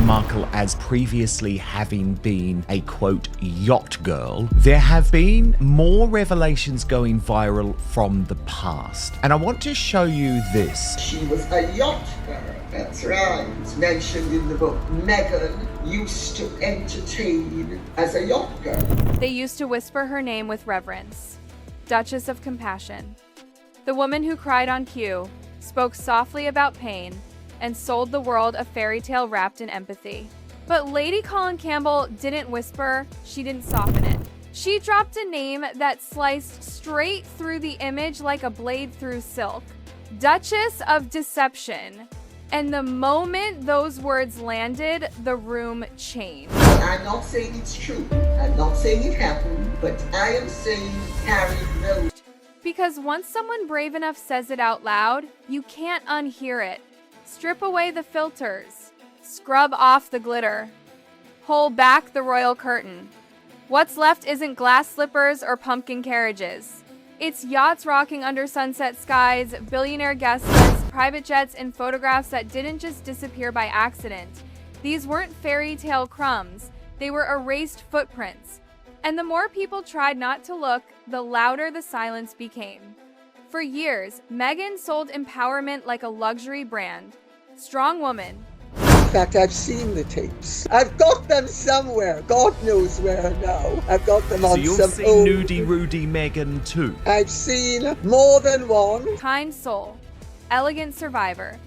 Markle as previously having been a, quote, yacht girl, there have been more revelations going viral from the past. And I want to show you this. She was a yacht girl, that's right. It's mentioned in the book. Meghan used to entertain as a yacht girl. They used to whisper her name with reverence. Duchess of Compassion. The woman who cried on cue, spoke softly about pain, and sold the world a fairy tale wrapped in empathy. But Lady Colin Campbell didn't whisper, she didn't soften it. She dropped a name that sliced straight through the image like a blade through silk. Duchess of Deception. And the moment those words landed, the room changed. I'm not saying it's true. I'm not saying it happened, but I am saying Harry knows. Because once someone brave enough says it out loud, you can't unhear it. Strip away the filters. Scrub off the glitter. Pull back the royal curtain. What's left isn't glass slippers or pumpkin carriages. It's yachts rocking under sunset skies, billionaire guest lists, private jets, and photographs that didn't just disappear by accident. These weren't fairy tale crumbs. They were erased footprints. And the more people tried not to look, the louder the silence became. For years, Meghan sold empowerment like a luxury brand. Strong woman. In fact, I've seen the tapes. I've got them somewhere. God knows where now. I've got them on some So you've seen Nudie Rudy Meghan too? I've seen more than one. Kind soul. Elegant survivor.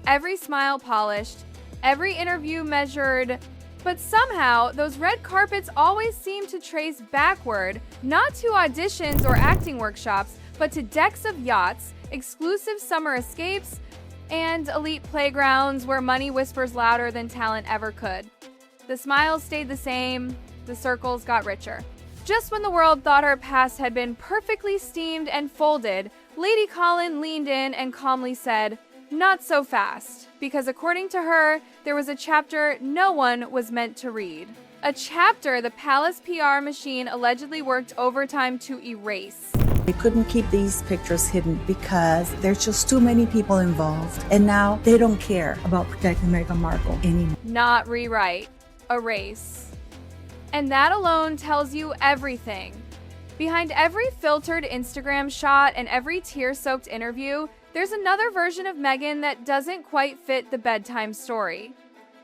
Every smile polished. Every interview measured. But somehow, those red carpets always seem to trace backward, not to auditions or acting workshops, but to decks of yachts, exclusive summer escapes, and elite playgrounds where money whispers louder than talent ever could. The smiles stayed the same, the circles got richer. Just when the world thought her past had been perfectly steamed and folded, Lady Colin leaned in and calmly said, "Not so fast," because according to her, there was a chapter no one was meant to read. A chapter the palace PR machine allegedly worked overtime to erase. They couldn't keep these pictures hidden because there's just too many people involved. And now they don't care about protecting Meghan Markle anymore. Not rewrite, erase. And that alone tells you everything. Behind every filtered Instagram shot and every tear-soaked interview, there's another version of Meghan that doesn't quite fit the bedtime story.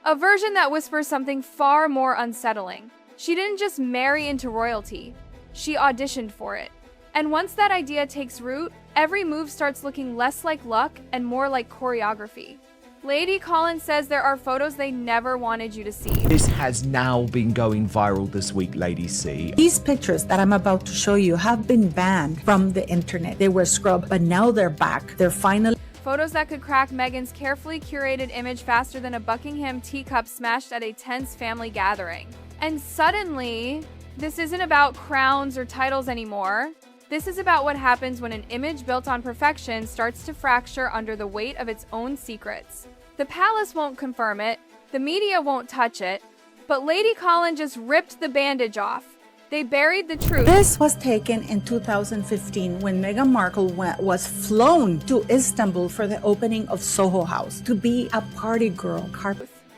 A version that whispers something far more unsettling. She didn't just marry into royalty. She auditioned for it. And once that idea takes root, every move starts looking less like luck and more like choreography. Lady Colin says there are photos they never wanted you to see. This has now been going viral this week, Lady C. These pictures that I'm about to show you have been banned from the internet. They were scrubbed, but now they're back. They're finally... Photos that could crack Meghan's carefully curated image faster than a Buckingham teacup smashed at a tense family gathering. And suddenly, this isn't about crowns or titles anymore. This is about what happens when an image built on perfection starts to fracture under the weight of its own secrets. The palace won't confirm it, the media won't touch it, but Lady Colin just ripped the bandage off. They buried the truth. This was taken in 2015 when Meghan Markle was flown to Istanbul for the opening of Soho House to be a party girl.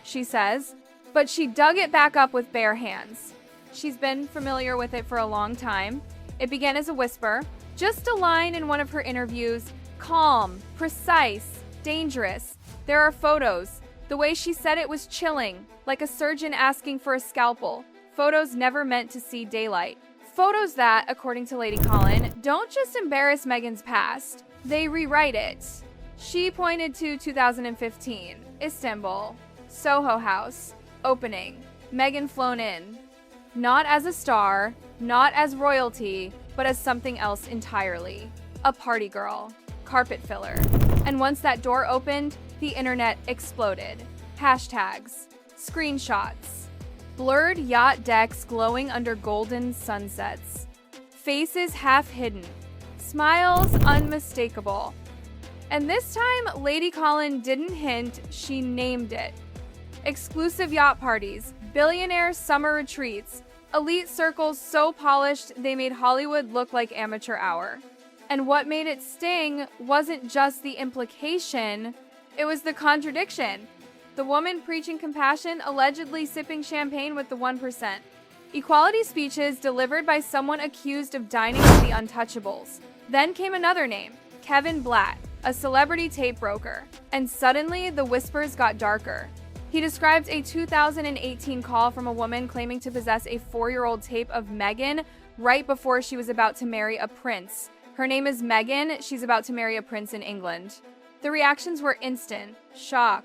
She says, but she dug it back up with bare hands. She's been familiar with it for a long time. It began as a whisper, just a line in one of her interviews, calm, precise, dangerous. There are photos. The way she said it was chilling, like a surgeon asking for a scalpel. Photos never meant to see daylight. Photos that, according to Lady Colin, don't just embarrass Meghan's past, they rewrite it. She pointed to 2015, Istanbul, Soho House, opening, Meghan flown in. Not as a star, not as royalty, but as something else entirely. A party girl, carpet filler. And once that door opened, the internet exploded. Hashtags, screenshots, blurred yacht decks glowing under golden sunsets, faces half hidden, smiles unmistakable. And this time, Lady Colin didn't hint, she named it. Exclusive yacht parties, billionaire summer retreats, elite circles so polished they made Hollywood look like amateur hour. And what made it sting wasn't just the implication, It was the contradiction. The woman preaching compassion, allegedly sipping champagne with the 1%. Equality speeches delivered by someone accused of dining with the untouchables. Then came another name, Kevin Blatt, a celebrity tape broker. And suddenly, the whispers got darker. He described a 2018 call from a woman claiming to possess a 4-year-old tape of Meghan right before she was about to marry a prince. Her name is Meghan. She's about to marry a prince in England. The reactions were instant. Shock.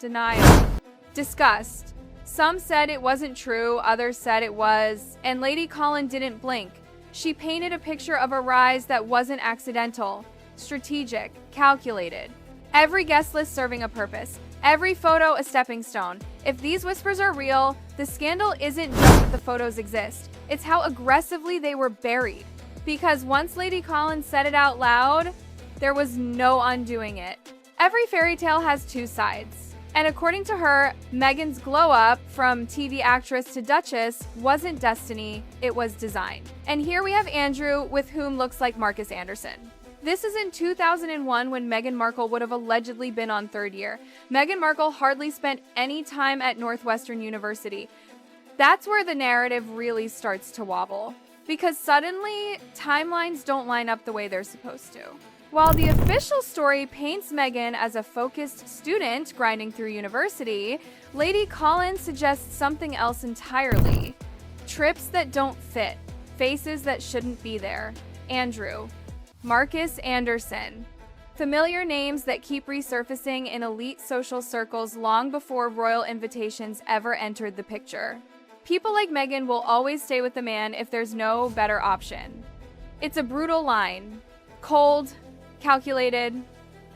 Denial. Disgust. Some said it wasn't true, others said it was, and Lady Colin didn't blink. She painted a picture of a rise that wasn't accidental, strategic, calculated. Every guest list serving a purpose, every photo a stepping stone. If these whispers are real, the scandal isn't just that the photos exist, it's how aggressively they were buried. Because once Lady Colin said it out loud, there was no undoing it. Every fairy tale has two sides. And according to her, Meghan's glow-up from TV actress to Duchess wasn't destiny, it was design. And here we have Andrew, with whom looks like Marcus Anderson. This is in 2001 when Meghan Markle would have allegedly been on third year. Meghan Markle hardly spent any time at Northwestern University. That's where the narrative really starts to wobble. Because suddenly, timelines don't line up the way they're supposed to. While the official story paints Meghan as a focused student grinding through university, Lady Colin suggests something else entirely. Trips that don't fit, faces that shouldn't be there. Andrew. Marcus Anderson. Familiar names that keep resurfacing in elite social circles long before royal invitations ever entered the picture. People like Meghan will always stay with the man if there's no better option. It's a brutal line. Cold, calculated,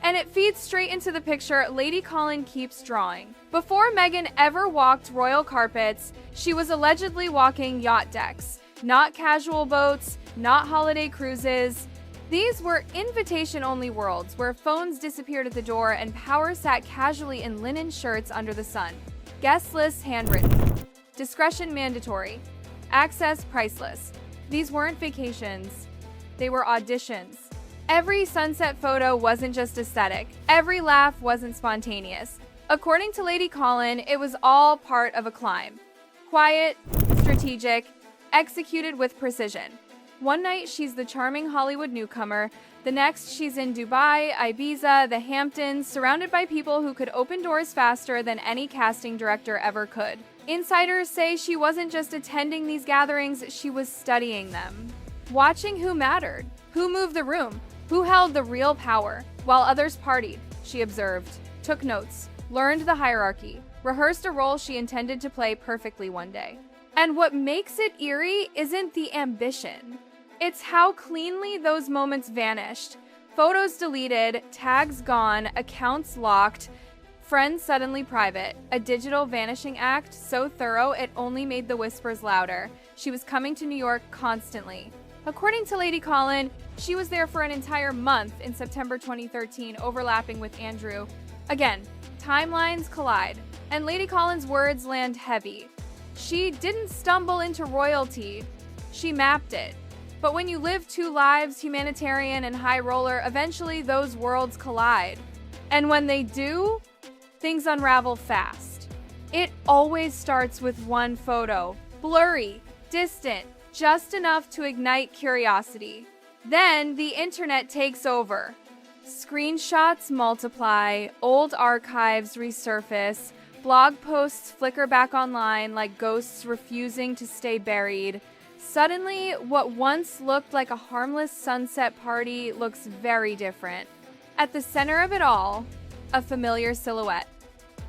and it feeds straight into the picture Lady Colin keeps drawing. Before Meghan ever walked royal carpets, she was allegedly walking yacht decks. Not casual boats, not holiday cruises. These were invitation-only worlds where phones disappeared at the door and power sat casually in linen shirts under the sun. Guest lists handwritten. Discretion mandatory. Access priceless. These weren't vacations. They were auditions. Every sunset photo wasn't just aesthetic. Every laugh wasn't spontaneous. According to Lady Colin, it was all part of a climb. Quiet, strategic, executed with precision. One night, she's the charming Hollywood newcomer. The next, she's in Dubai, Ibiza, the Hamptons, surrounded by people who could open doors faster than any casting director ever could. Insiders say she wasn't just attending these gatherings, she was studying them. Watching who mattered, who moved the room, who held the real power, while others partied, she observed, took notes, learned the hierarchy, rehearsed a role she intended to play perfectly one day. And what makes it eerie isn't the ambition. It's how cleanly those moments vanished. Photos deleted, tags gone, accounts locked, friends suddenly private. A digital vanishing act so thorough it only made the whispers louder. She was coming to New York constantly. According to Lady Colin, she was there for an entire month in September 2013, overlapping with Andrew. Again, timelines collide, and Lady Colin's words land heavy. She didn't stumble into royalty, she mapped it. But when you live two lives, humanitarian and high roller, eventually those worlds collide. And when they do, things unravel fast. It always starts with one photo, blurry, distant, just enough to ignite curiosity. Then the internet takes over. Screenshots multiply, old archives resurface, blog posts flicker back online like ghosts refusing to stay buried. Suddenly, what once looked like a harmless sunset party looks very different. At the center of it all, a familiar silhouette,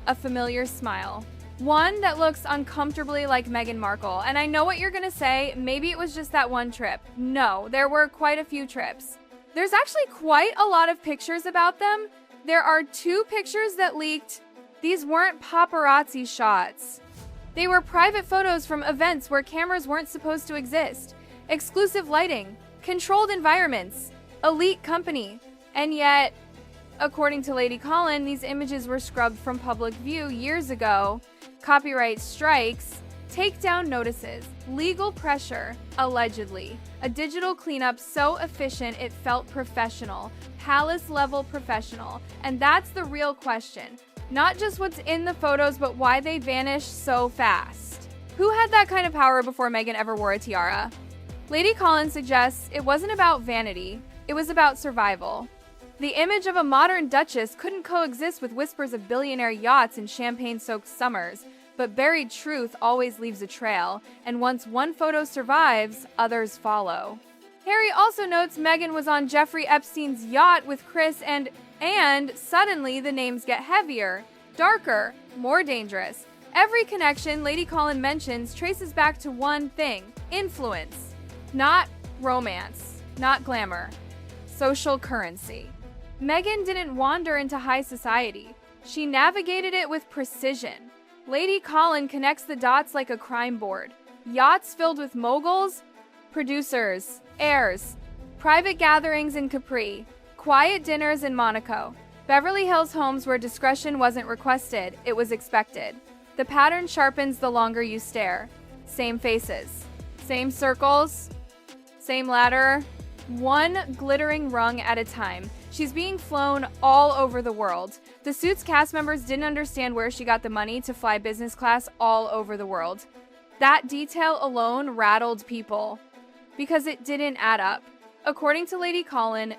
a familiar smile. One that looks uncomfortably like Meghan Markle. And I know what you're gonna say, maybe it was just that one trip. No, there were quite a few trips. There's actually quite a lot of pictures about them. There are 2 pictures that leaked. These weren't paparazzi shots. They were private photos from events where cameras weren't supposed to exist. Exclusive lighting, controlled environments, elite company. And yet, according to Lady Colin, these images were scrubbed from public view years ago. Copyright strikes. Takedown notices, legal pressure, allegedly. A digital cleanup so efficient it felt professional, palace-level professional. And that's the real question. Not just what's in the photos, but why they vanished so fast. Who had that kind of power before Meghan ever wore a tiara? Lady Colin suggests it wasn't about vanity, it was about survival. The image of a modern duchess couldn't coexist with whispers of billionaire yachts and champagne-soaked summers. But buried truth always leaves a trail, and once one photo survives, others follow. Harry also notes Meghan was on Jeffrey Epstein's yacht with Chris and suddenly the names get heavier, darker, more dangerous. Every connection Lady Colin mentions traces back to one thing: influence. Not romance, not glamour. Social currency. Meghan didn't wander into high society. She navigated it with precision. Lady Colin connects the dots like a crime board. Yachts filled with moguls, producers, heirs, private gatherings in Capri, quiet dinners in Monaco, Beverly Hills homes where discretion wasn't requested, it was expected. The pattern sharpens the longer you stare. Same faces, same circles, same ladder, one glittering rung at a time. She's being flown all over the world. The Suits cast members didn't understand where she got the money to fly business class all over the world. That detail alone rattled people because it didn't add up. According to Lady Colin,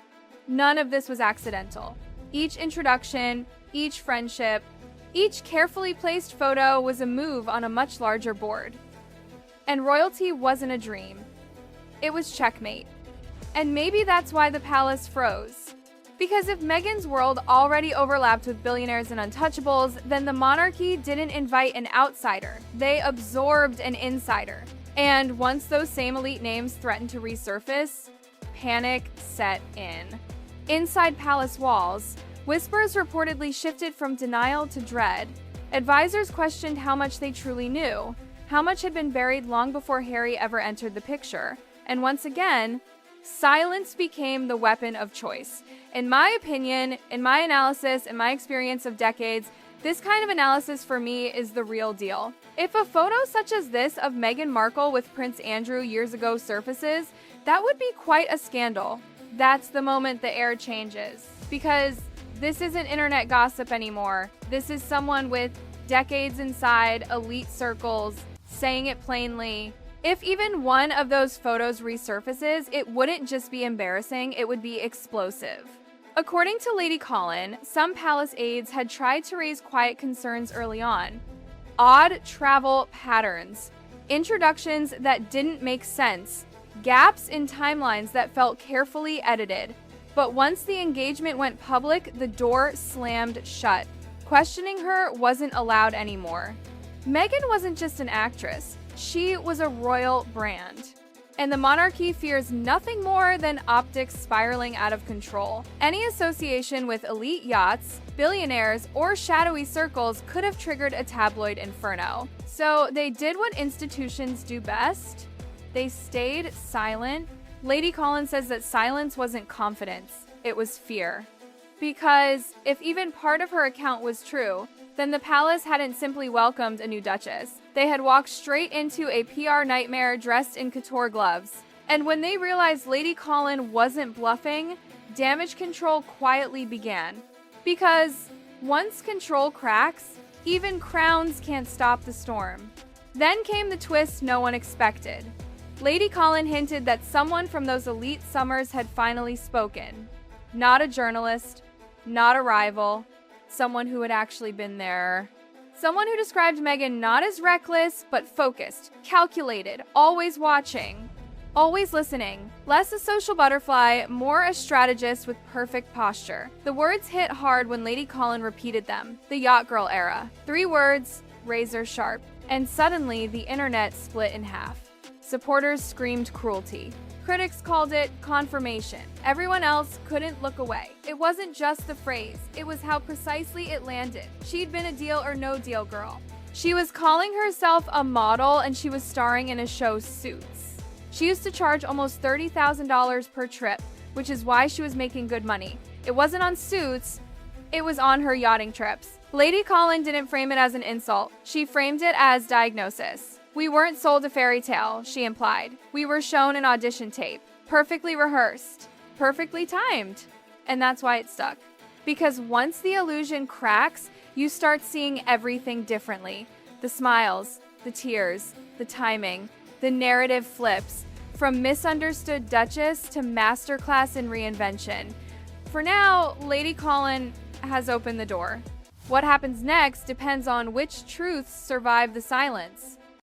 none of this was accidental. Each introduction, each friendship, each carefully placed photo was a move on a much larger board. And royalty wasn't a dream. It was checkmate. And maybe that's why the palace froze. Because if Meghan's world already overlapped with billionaires and untouchables, then the monarchy didn't invite an outsider. They absorbed an insider. And once those same elite names threatened to resurface, panic set in. Inside palace walls, whispers reportedly shifted from denial to dread. Advisors questioned how much they truly knew, how much had been buried long before Harry ever entered the picture. And once again, silence became the weapon of choice. In my opinion, in my analysis, in my experience of decades, this kind of analysis for me is the real deal. If a photo such as this of Meghan Markle with Prince Andrew years ago surfaces, that would be quite a scandal. That's the moment the air changes. Because this isn't internet gossip anymore. This is someone with decades inside elite circles saying it plainly. If even one of those photos resurfaces, it wouldn't just be embarrassing, it would be explosive. According to Lady Colin, some palace aides had tried to raise quiet concerns early on. Odd travel patterns, introductions that didn't make sense, gaps in timelines that felt carefully edited. But once the engagement went public, the door slammed shut. Questioning her wasn't allowed anymore. Meghan wasn't just an actress. She was a royal brand. And the monarchy fears nothing more than optics spiraling out of control. Any association with elite yachts, billionaires, or shadowy circles could have triggered a tabloid inferno. So they did what institutions do best. They stayed silent. Lady Colin says that silence wasn't confidence, it was fear. Because if even part of her account was true, then the palace hadn't simply welcomed a new duchess. They had walked straight into a PR nightmare dressed in couture gloves. And when they realized Lady Colin wasn't bluffing, damage control quietly began. Because once control cracks, even crowns can't stop the storm. Then came the twist no one expected. Lady Colin hinted that someone from those elite summers had finally spoken. Not a journalist, not a rival, someone who had actually been there. Someone who described Meghan not as reckless, but focused, calculated, always watching, always listening. Less a social butterfly, more a strategist with perfect posture. The words hit hard when Lady Colin repeated them. The yacht girl era. 3 words, razor sharp. And suddenly, the internet split in half. Supporters screamed cruelty. Critics called it confirmation. Everyone else couldn't look away. It wasn't just the phrase, it was how precisely it landed. She'd been a deal or no deal girl. She was calling herself a model and she was starring in a show Suits. She used to charge almost $30,000 per trip, which is why she was making good money. It wasn't on Suits, it was on her yachting trips. Lady Colin didn't frame it as an insult. She framed it as diagnosis. We weren't sold a fairy tale, she implied. We were shown an audition tape, perfectly rehearsed, perfectly timed. And that's why it stuck. Because once the illusion cracks, you start seeing everything differently. The smiles, the tears, the timing, the narrative flips, from misunderstood Duchess to masterclass in reinvention. For now, Lady Colin has opened the door. What happens next depends on which truths survive the silence.